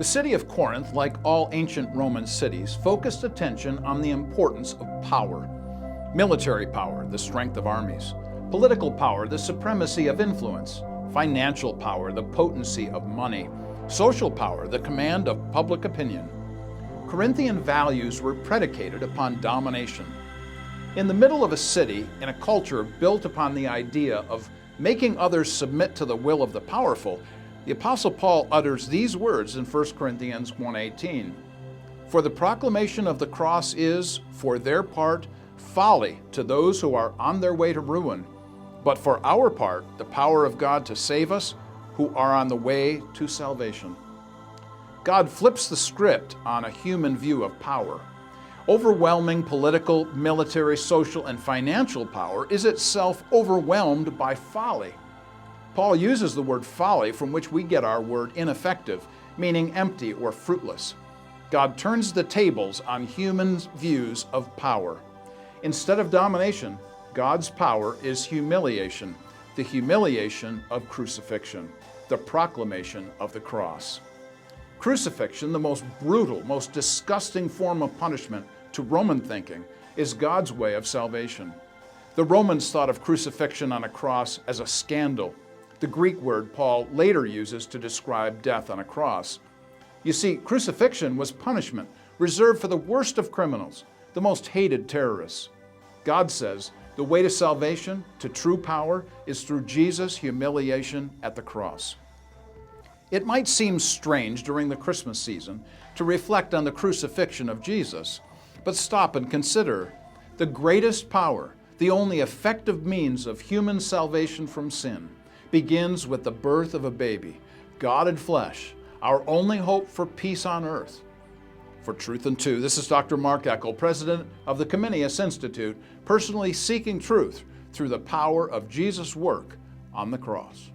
The city of Corinth, like all ancient Roman cities, focused attention on the importance of power. Military power, the strength of armies. Political power, the supremacy of influence. Financial power, the potency of money. Social power, the command of public opinion. Corinthian values were predicated upon domination. In the middle of a city, in a culture built upon the idea of making others submit to the will of the powerful, the Apostle Paul utters these words in 1 Corinthians 1:18. For the proclamation of the cross is, for their part, folly to those who are on their way to ruin, but for our part, the power of God to save us who are on the way to salvation. God flips the script on a human view of power. Overwhelming political, military, social, and financial power is itself overwhelmed by folly. Paul uses the word folly, from which we get our word ineffective, meaning empty or fruitless. God turns the tables on humans' views of power. Instead of domination, God's power is humiliation, the humiliation of crucifixion, the proclamation of the cross. Crucifixion, the most brutal, most disgusting form of punishment to Roman thinking, is God's way of salvation. The Romans thought of crucifixion on a cross as a scandal, the Greek word Paul later uses to describe death on a cross. You see, crucifixion was punishment reserved for the worst of criminals, the most hated terrorists. God says the way to salvation, to true power, is through Jesus' humiliation at the cross. It might seem strange during the Christmas season to reflect on the crucifixion of Jesus, but stop and consider the greatest power, the only effective means of human salvation from sin, begins with the birth of a baby, God in flesh, our only hope for peace on earth. For Truth in Two, this is Dr. Mark Eckel, president of the Comenius Institute, personally seeking truth through the power of Jesus' work on the cross.